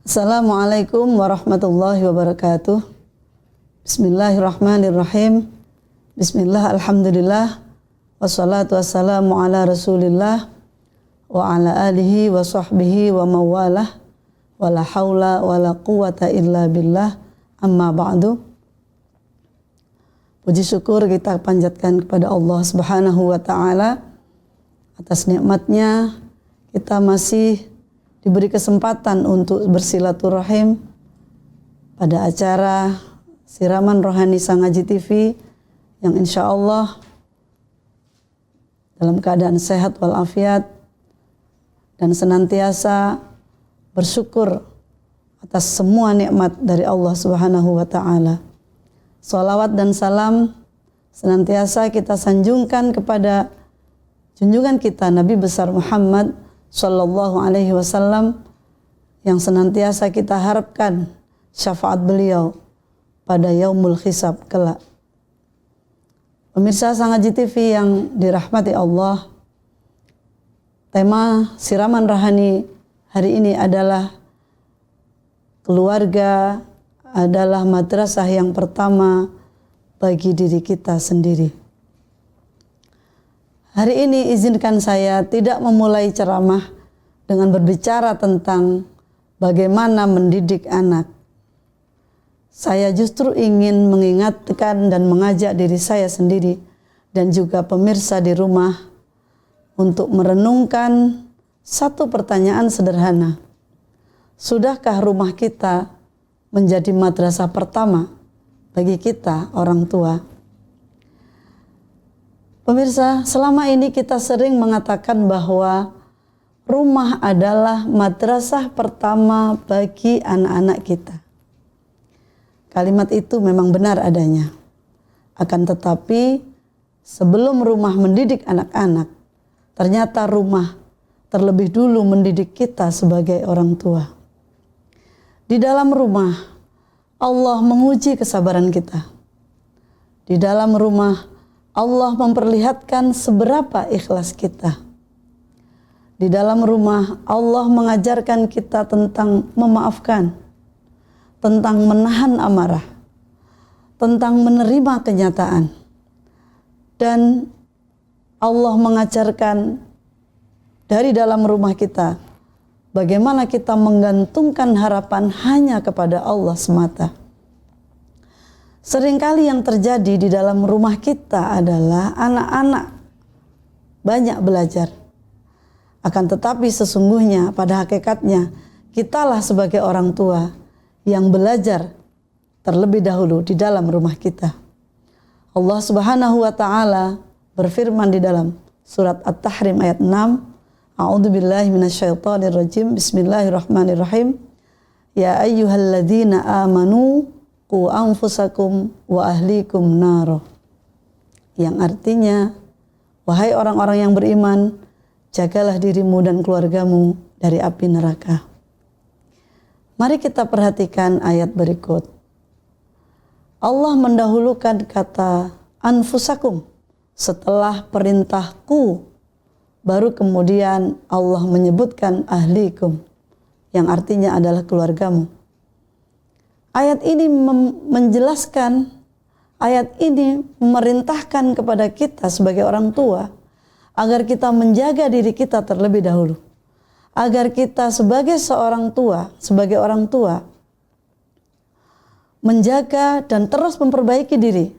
Assalamualaikum warahmatullahi wabarakatuh. Bismillahirrahmanirrahim. Bismillah, alhamdulillah. Wassalatu wassalamu ala rasulillah wa ala alihi wa sahbihi wa mawalah. Wa la hawla wa la quwata illa billah. Amma ba'du. Puji syukur kita panjatkan kepada Allah Subhanahu wa ta'ala atas nikmatnya kita masih diberi kesempatan untuk bersilaturahim pada acara Siraman Rohani Sang Haji TV yang insya Allah dalam keadaan sehat walafiat dan senantiasa bersyukur atas semua nikmat dari Allah Subhanahu wa ta'ala. Salawat dan salam senantiasa kita sanjungkan kepada junjungan kita Nabi besar Muhammad Sallallahu alaihi wasallam yang senantiasa kita harapkan syafaat beliau pada yaumul hisab kelak. Pemirsa Sang Haji TV yang dirahmati Allah, tema Siraman Rohani hari ini adalah keluarga adalah madrasah yang pertama bagi diri kita sendiri. Hari ini izinkan saya tidak memulai ceramah dengan berbicara tentang bagaimana mendidik anak. Saya justru ingin mengingatkan dan mengajak diri saya sendiri dan juga pemirsa di rumah untuk merenungkan satu pertanyaan sederhana. Sudahkah rumah kita menjadi madrasah pertama bagi kita orang tua? Pemirsa, selama ini kita sering mengatakan bahwa rumah adalah madrasah pertama bagi anak-anak kita. Kalimat itu memang benar adanya. Akan tetapi, sebelum rumah mendidik anak-anak, ternyata rumah terlebih dulu mendidik kita sebagai orang tua. Di dalam rumah, Allah menguji kesabaran kita. Di dalam rumah, Allah memperlihatkan seberapa ikhlas kita. Di dalam rumah, Allah mengajarkan kita tentang memaafkan, tentang menahan amarah, tentang menerima kenyataan. Dan Allah mengajarkan dari dalam rumah kita, bagaimana kita menggantungkan harapan hanya kepada Allah semata. Seringkali yang terjadi di dalam rumah kita adalah anak-anak banyak belajar. Akan tetapi sesungguhnya pada hakikatnya kitalah sebagai orang tua yang belajar terlebih dahulu di dalam rumah kita. Allah Subhanahu wa ta'ala berfirman di dalam surat At-Tahrim ayat 6. A'udzubillahi minasyaitonirrajim. Bismillahirrahmanirrahim. Ya ayyuhalladzina amanu qu anfusakum wa ahlikum naro. Yang artinya, wahai orang-orang yang beriman, jagalah dirimu dan keluargamu dari api neraka. Mari kita perhatikan ayat berikut. Allah mendahulukan kata anfusakum setelah perintahku, baru kemudian Allah menyebutkan ahlikum, yang artinya adalah keluargamu. Ayat ini menjelaskan, ayat ini memerintahkan kepada kita sebagai orang tua agar kita menjaga diri kita terlebih dahulu. Agar kita sebagai seorang tua, sebagai orang tua, menjaga dan terus memperbaiki diri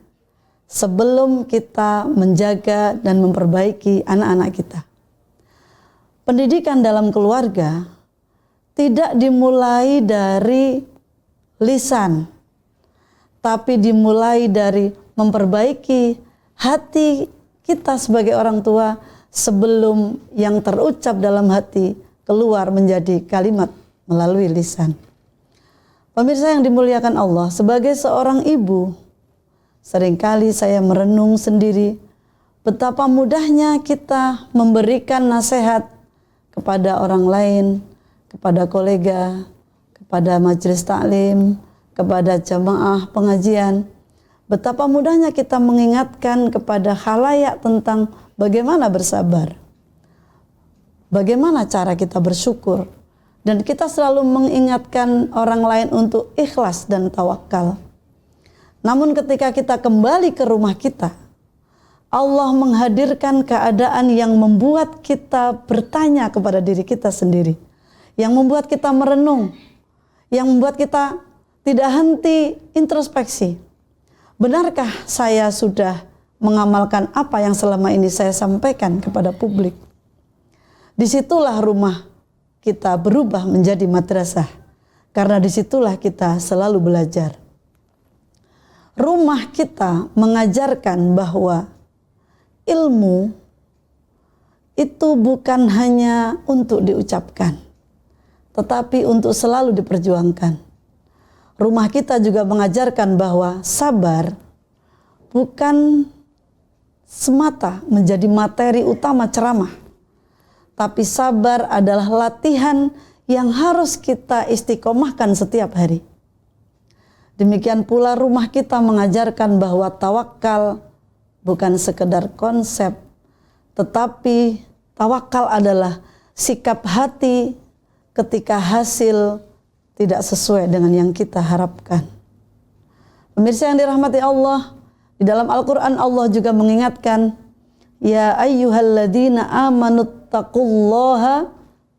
sebelum kita menjaga dan memperbaiki anak-anak kita. Pendidikan dalam keluarga tidak dimulai dari lisan, tapi dimulai dari memperbaiki hati kita sebagai orang tua sebelum yang terucap dalam hati keluar menjadi kalimat melalui lisan. Pemirsa yang dimuliakan Allah, sebagai seorang ibu, seringkali saya merenung sendiri betapa mudahnya kita memberikan nasihat kepada orang lain, kepada kolega, kepada majelis taklim, kepada jamaah pengajian. Betapa mudahnya kita mengingatkan kepada khalayak tentang bagaimana bersabar. Bagaimana cara kita bersyukur Dan kita selalu mengingatkan orang lain untuk ikhlas dan tawakal. Namun ketika kita kembali ke rumah kita, Allah menghadirkan keadaan yang membuat kita bertanya kepada diri kita sendiri, yang membuat kita merenung, yang membuat kita tidak henti introspeksi. Benarkah saya sudah mengamalkan apa yang selama ini saya sampaikan kepada publik? Disitulah rumah kita berubah menjadi madrasah, karena disitulah kita selalu belajar. Rumah kita mengajarkan bahwa ilmu itu bukan hanya untuk diucapkan, tetapi untuk selalu diperjuangkan. Rumah kita juga mengajarkan bahwa sabar bukan semata menjadi materi utama ceramah, tapi sabar adalah latihan yang harus kita istiqomahkan setiap hari. Demikian pula rumah kita mengajarkan bahwa tawakal bukan sekedar konsep, tetapi tawakal adalah sikap hati ketika hasil tidak sesuai dengan yang kita harapkan. Pemirsa yang dirahmati Allah, di dalam Al-Quran Allah juga mengingatkan, ya ayyuhalladzina amanu taqullaha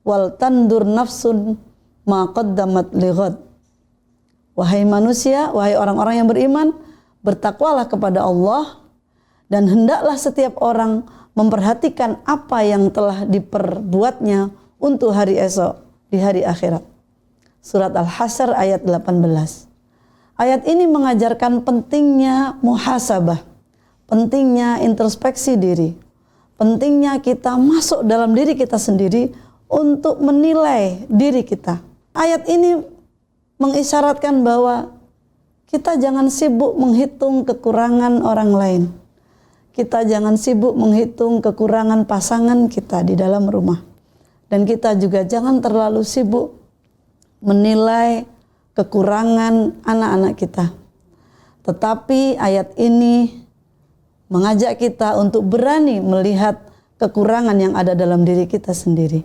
wal tandur nafsun ma qaddamat lighad. Wahai manusia, wahai orang-orang yang beriman, bertakwalah kepada Allah dan hendaklah setiap orang memperhatikan apa yang telah diperbuatnya untuk hari esok di hari akhirat. Surat Al-Hasyr ayat 18. Ayat ini mengajarkan pentingnya muhasabah, pentingnya introspeksi diri, pentingnya kita masuk dalam diri kita sendiri untuk menilai diri kita. Ayat ini mengisyaratkan bahwa kita jangan sibuk menghitung kekurangan orang lain. Kita jangan sibuk menghitung kekurangan pasangan kita di dalam rumah. Dan kita juga jangan terlalu sibuk menilai kekurangan anak-anak kita. Tetapi ayat ini mengajak kita untuk berani melihat kekurangan yang ada dalam diri kita sendiri.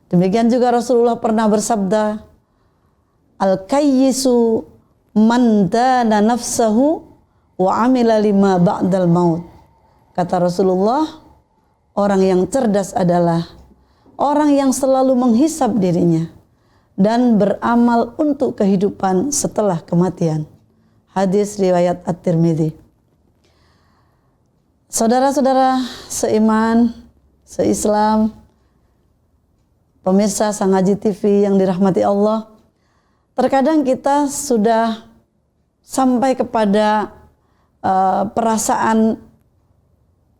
Demikian juga Rasulullah pernah bersabda, Al-kayyisu man dana nafsahu wa amila lima ba'dal maut. Kata Rasulullah, orang yang cerdas adalah orang yang selalu menghisap dirinya dan beramal untuk kehidupan setelah kematian. Hadis riwayat At-Tirmidzi. Saudara-saudara seiman, seislam, pemirsa Sang Haji TV yang dirahmati Allah, terkadang kita sudah sampai kepada perasaan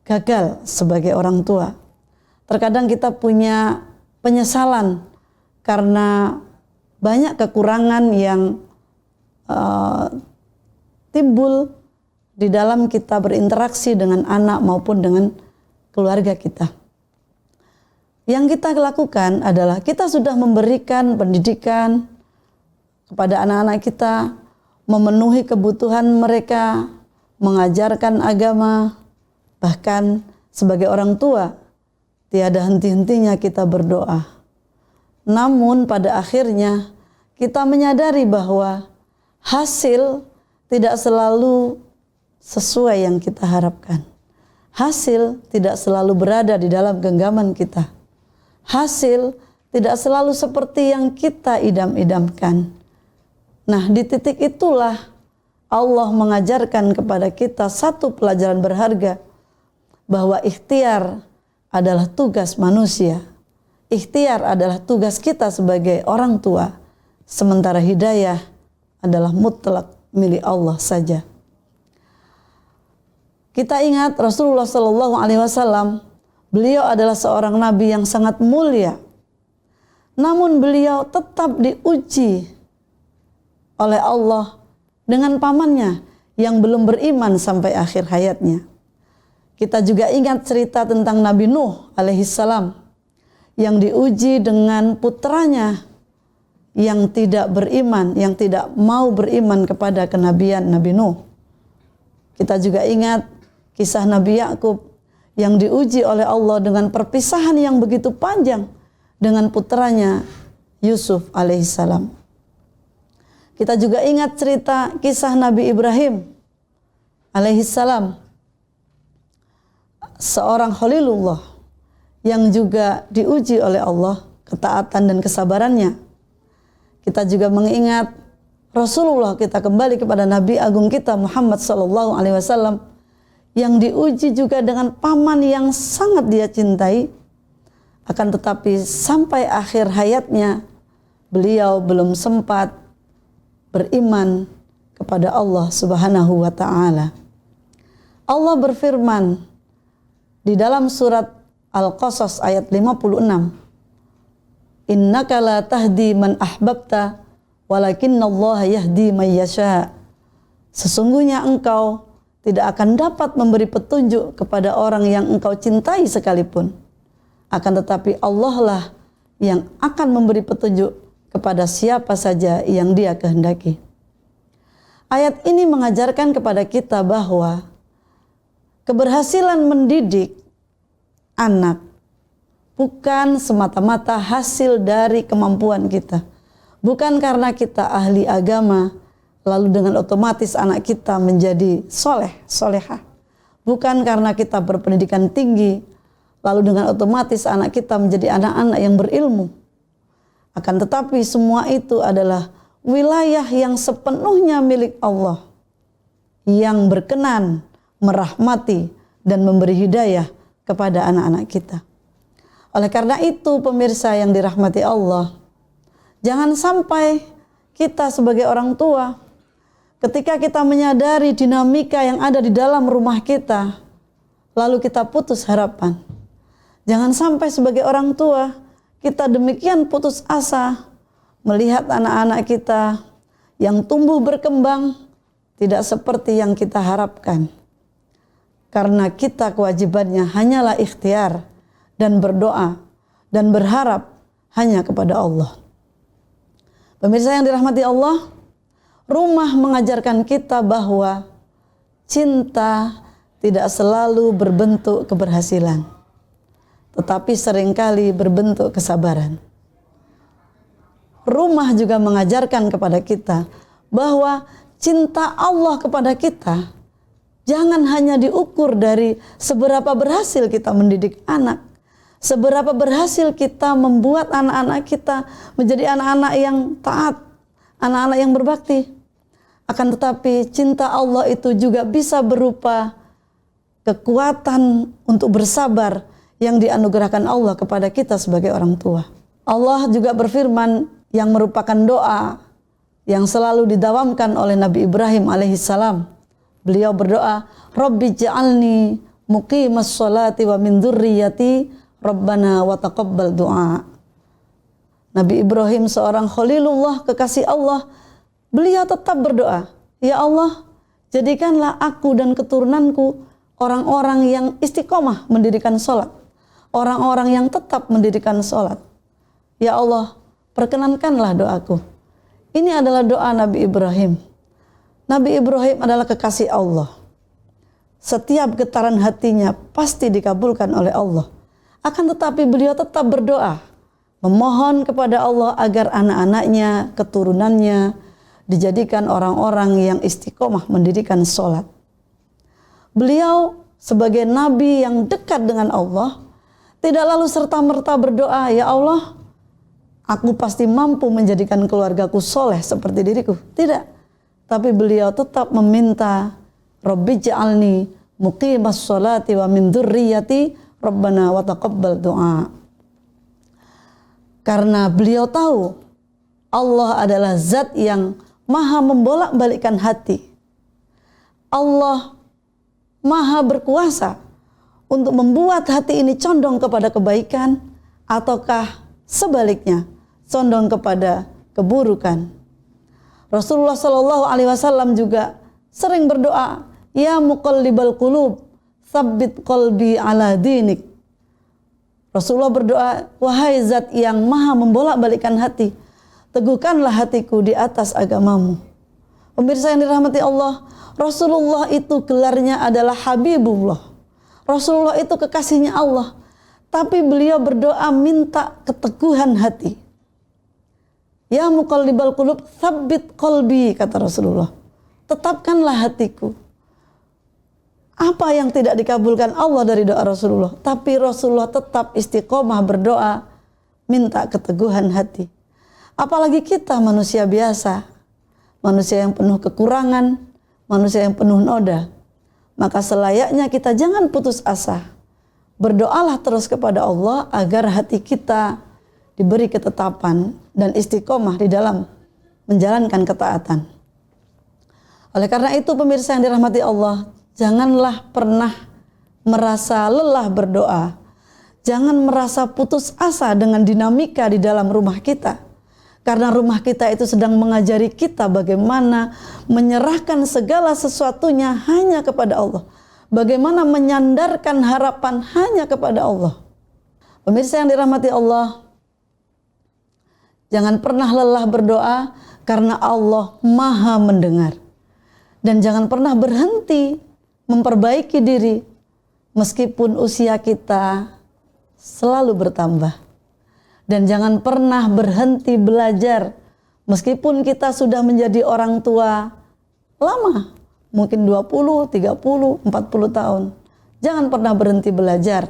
gagal sebagai orang tua. Terkadang kita punya penyesalan karena banyak kekurangan yang timbul di dalam kita berinteraksi dengan anak maupun dengan keluarga kita. Yang kita lakukan adalah kita sudah memberikan pendidikan kepada anak-anak kita, memenuhi kebutuhan mereka, mengajarkan agama, bahkan sebagai orang tua tiada henti-hentinya kita berdoa. Namun pada akhirnya kita menyadari bahwa hasil tidak selalu sesuai yang kita harapkan. Hasil tidak selalu berada di dalam genggaman kita. Hasil tidak selalu seperti yang kita idam-idamkan. Nah, di titik itulah Allah mengajarkan kepada kita satu pelajaran berharga, bahwa ikhtiar adalah tugas manusia. Ikhtiar adalah tugas kita sebagai orang tua, sementara hidayah adalah mutlak milik Allah saja. Kita ingat Rasulullah SAW, beliau adalah seorang nabi yang sangat mulia. Namun beliau tetap diuji oleh Allah dengan pamannya yang belum beriman sampai akhir hayatnya. Kita juga ingat cerita tentang Nabi Nuh alaihissalam yang diuji dengan putranya yang tidak beriman, yang tidak mau beriman kepada kenabian Nabi Nuh. Kita juga ingat kisah Nabi Yakub yang diuji oleh Allah dengan perpisahan yang begitu panjang dengan putranya Yusuf alaihissalam. Kita juga ingat cerita kisah Nabi Ibrahim alaihissalam, seorang Khalilullah yang juga diuji oleh Allah ketaatan dan kesabarannya. Kita juga mengingat Rasulullah, kita kembali kepada Nabi Agung kita Muhammad sallallahu alaihi wasallam yang diuji juga dengan paman yang sangat dia cintai, akan tetapi sampai akhir hayatnya beliau belum sempat beriman kepada Allah Subhanahu wa taala. Allah berfirman di dalam surat Al-Qasas ayat 56, "Innaka la tahdi man ahbabta walakinnallaha yahdi man yasha." Sesungguhnya engkau tidak akan dapat memberi petunjuk kepada orang yang engkau cintai sekalipun, akan tetapi Allah lah yang akan memberi petunjuk kepada siapa saja yang Dia kehendaki. Ayat ini mengajarkan kepada kita bahwa keberhasilan mendidik anak bukan semata-mata hasil dari kemampuan kita. Bukan karena kita ahli agama, lalu dengan otomatis anak kita menjadi soleh, solehah. Bukan karena kita berpendidikan tinggi, lalu dengan otomatis anak kita menjadi anak-anak yang berilmu. Akan tetapi semua itu adalah wilayah yang sepenuhnya milik Allah, yang berkenan merahmati dan memberi hidayah kepada anak-anak kita. Oleh karena itu pemirsa yang dirahmati Allah, jangan sampai kita sebagai orang tua, ketika kita menyadari dinamika yang ada di dalam rumah kita, lalu kita putus harapan. Jangan sampai sebagai orang tua, kita demikian putus asa melihat anak-anak kita yang tumbuh berkembang tidak seperti yang kita harapkan. Karena kita kewajibannya hanyalah ikhtiar dan berdoa dan berharap hanya kepada Allah. Pemirsa yang dirahmati Allah, rumah mengajarkan kita bahwa cinta tidak selalu berbentuk keberhasilan, tetapi seringkali berbentuk kesabaran. Rumah juga mengajarkan kepada kita bahwa cinta Allah kepada kita jangan hanya diukur dari seberapa berhasil kita mendidik anak, seberapa berhasil kita membuat anak-anak kita menjadi anak-anak yang taat, anak-anak yang berbakti. Akan tetapi cinta Allah itu juga bisa berupa kekuatan untuk bersabar yang dianugerahkan Allah kepada kita sebagai orang tua. Allah juga berfirman yang merupakan doa yang selalu didawamkan oleh Nabi Ibrahim alaihissalam. Beliau berdoa, Rabbi ja'alni muqimas sholati wa min dzurriyyati Rabbana wa taqabbal du'a. Nabi Ibrahim seorang Khalilullah, kekasih Allah, beliau tetap berdoa, ya Allah, jadikanlah aku dan keturunanku orang-orang yang istiqomah mendirikan sholat, orang-orang yang tetap mendirikan sholat. Ya Allah, perkenankanlah doaku. Ini adalah doa Nabi Ibrahim. Nabi Ibrahim adalah kekasih Allah. Setiap getaran hatinya pasti dikabulkan oleh Allah. Akan tetapi beliau tetap berdoa, memohon kepada Allah agar anak-anaknya, keturunannya dijadikan orang-orang yang istiqomah mendirikan sholat. Beliau sebagai nabi yang dekat dengan Allah, tidak lalu serta-merta berdoa, ya Allah, aku pasti mampu menjadikan keluargaku soleh seperti diriku. Tidak. Tapi beliau tetap meminta, Rabbi ja'alni muqimas sholati wa min dzurriyyati Rabbana wa taqabbal du'a. Karena beliau tahu Allah adalah zat yang maha membolak-balikkan hati. Allah maha berkuasa untuk membuat hati ini condong kepada kebaikan ataukah sebaliknya condong kepada keburukan. Rasulullah Shallallahu Alaihi Wasallam juga sering berdoa, Ya muqallibal qulub, tsabbit qalbi ala dinik. Rasulullah berdoa, wahai zat yang maha membolak-balikkan hati, teguhkanlah hatiku di atas agamamu. Pemirsa yang dirahmati Allah, Rasulullah itu gelarnya adalah Habibullah. Rasulullah itu kekasihnya Allah. Tapi beliau berdoa minta keteguhan hati. Ya muqallibal qulub, tsabbit qalbi, kata Rasulullah. Tetapkanlah hatiku. Apa yang tidak dikabulkan Allah dari doa Rasulullah, tapi Rasulullah tetap istiqomah berdoa, minta keteguhan hati. Apalagi kita manusia biasa, manusia yang penuh kekurangan, manusia yang penuh noda. Maka selayaknya kita jangan putus asa. Berdoalah terus kepada Allah agar hati kita diberi ketetapan dan istiqomah di dalam menjalankan ketaatan. Oleh karena itu pemirsa yang dirahmati Allah, janganlah pernah merasa lelah berdoa. Jangan merasa putus asa dengan dinamika di dalam rumah kita. Karena rumah kita itu sedang mengajari kita bagaimana menyerahkan segala sesuatunya hanya kepada Allah. Bagaimana menyandarkan harapan hanya kepada Allah. Pemirsa yang dirahmati Allah, jangan pernah lelah berdoa karena Allah Maha mendengar. Dan jangan pernah berhenti memperbaiki diri meskipun usia kita selalu bertambah. Dan jangan pernah berhenti belajar meskipun kita sudah menjadi orang tua lama, mungkin 20, 30, 40 tahun. Jangan pernah berhenti belajar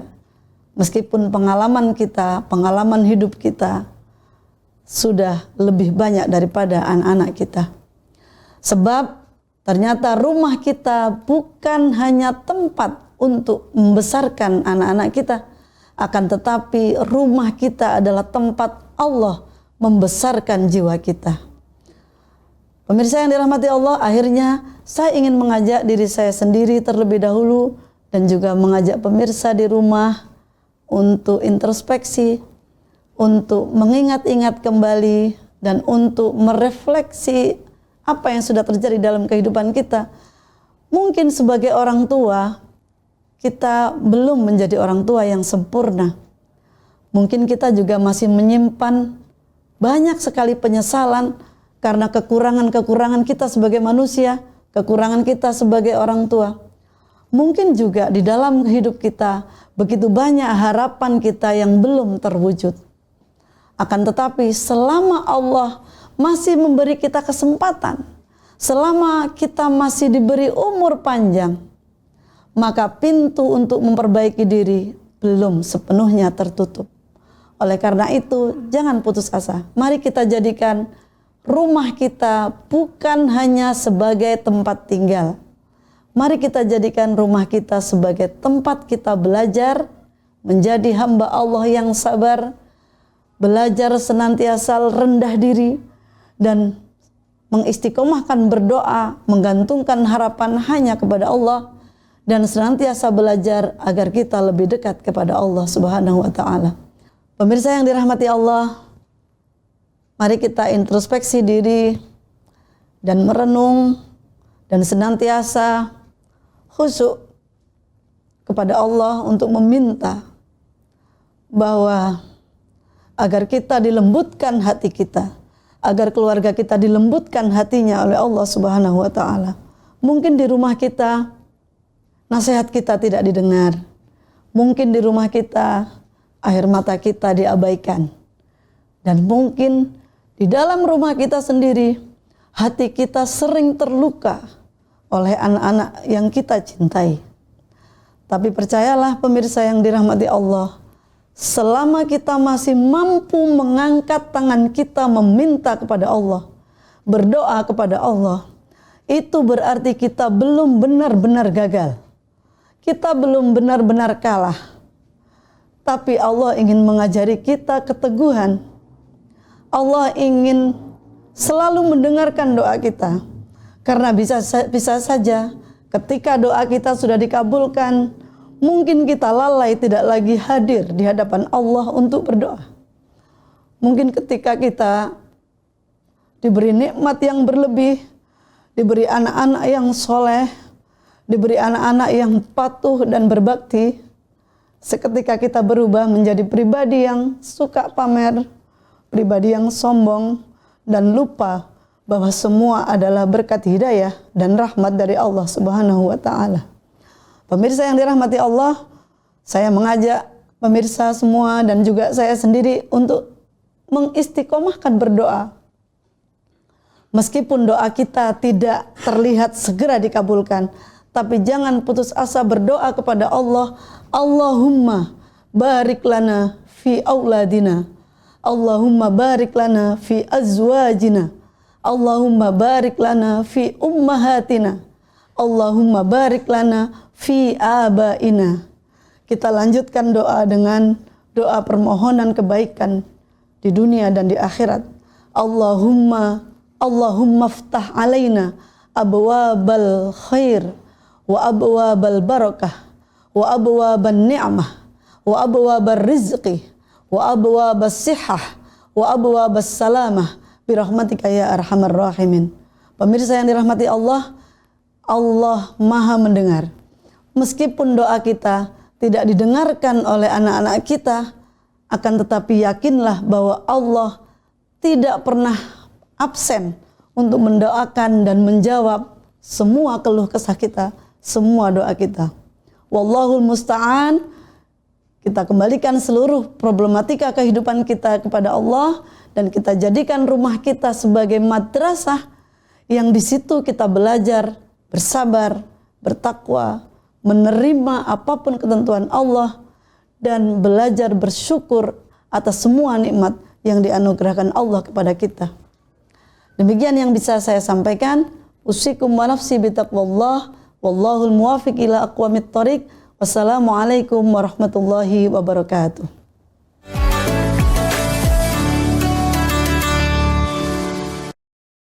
meskipun pengalaman kita, pengalaman hidup kita sudah lebih banyak daripada anak-anak kita. Sebab ternyata rumah kita bukan hanya tempat untuk membesarkan anak-anak kita, akan tetapi rumah kita adalah tempat Allah membesarkan jiwa kita. Pemirsa yang dirahmati Allah, akhirnya saya ingin mengajak diri saya sendiri terlebih dahulu dan juga mengajak pemirsa di rumah untuk introspeksi, untuk mengingat-ingat kembali dan untuk merefleksi apa yang sudah terjadi dalam kehidupan kita. Mungkin sebagai orang tua, kita belum menjadi orang tua yang sempurna. Mungkin kita juga masih menyimpan banyak sekali penyesalan karena kekurangan-kekurangan kita sebagai manusia, kekurangan kita sebagai orang tua. Mungkin juga di dalam hidup kita begitu banyak harapan kita yang belum terwujud. Akan tetapi selama Allah masih memberi kita kesempatan, selama kita masih diberi umur panjang, maka pintu untuk memperbaiki diri belum sepenuhnya tertutup. Oleh karena itu, jangan putus asa. Mari kita jadikan rumah kita bukan hanya sebagai tempat tinggal. Mari kita jadikan rumah kita sebagai tempat kita belajar, menjadi hamba Allah yang sabar, belajar senantiasa rendah diri, dan mengistiqomahkan berdoa, menggantungkan harapan hanya kepada Allah, dan senantiasa belajar agar kita lebih dekat kepada Allah Subhanahu wa ta'ala. Pemirsa yang dirahmati Allah, mari kita introspeksi diri dan merenung dan senantiasa khusyuk kepada Allah untuk meminta bahwa agar kita dilembutkan hati kita, agar keluarga kita dilembutkan hatinya oleh Allah Subhanahu wa ta'ala. Mungkin di rumah kita nasihat kita tidak didengar. Mungkin di rumah kita air mata kita diabaikan. Dan mungkin di dalam rumah kita sendiri hati kita sering terluka oleh anak-anak yang kita cintai. Tapi percayalah pemirsa yang dirahmati Allah, selama kita masih mampu mengangkat tangan kita meminta kepada Allah, berdoa kepada Allah, itu berarti kita belum benar-benar gagal. Kita belum benar-benar kalah. Tapi Allah ingin mengajari kita keteguhan. Allah ingin selalu mendengarkan doa kita. Karena bisa saja ketika doa kita sudah dikabulkan, mungkin kita lalai tidak lagi hadir di hadapan Allah untuk berdoa. Mungkin ketika kita diberi nikmat yang berlebih, diberi anak-anak yang soleh, diberi anak-anak yang patuh dan berbakti, seketika kita berubah menjadi pribadi yang suka pamer, pribadi yang sombong, dan lupa bahwa semua adalah berkat hidayah dan rahmat dari Allah Subhanahu wa ta'ala. Pemirsa yang dirahmati Allah, saya mengajak pemirsa semua dan juga saya sendiri untuk mengistiqomahkan berdoa Meskipun doa kita tidak terlihat segera dikabulkan, tapi jangan putus asa berdoa kepada Allah. Allahumma barik lana fi auladina, Allahumma barik lana fi azwajina, Allahumma barik lana fi ummahatina, Allahumma barik lana fi abaina. Kita lanjutkan doa dengan doa permohonan kebaikan di dunia dan di akhirat. Allahumma ftah alaina abwabal khair wa abwabal barakah wa abwaban ni'mah wa abwabar rizqi wa abwabas sihah wa abwabas salamah birahmatika ya arhamar rahimin. Pemirsa yang dirahmati Allah, Allah Maha mendengar. Meskipun doa kita tidak didengarkan oleh anak-anak kita, akan tetapi yakinlah bahwa Allah tidak pernah absen untuk mendoakan dan menjawab semua keluh kesah kita, semua doa kita. Wallahul musta'an. Kita kembalikan seluruh problematika kehidupan kita kepada Allah dan kita jadikan rumah kita sebagai madrasah yang di situ kita belajar bersabar, bertakwa, menerima apapun ketentuan Allah dan belajar bersyukur atas semua nikmat yang dianugerahkan Allah kepada kita. Demikian yang bisa saya sampaikan. Usikum wa nafsi bitaqwallah, wallahul muwafiq ila aqwamit thoriq. Wassalamualaikum warahmatullahi wabarakatuh.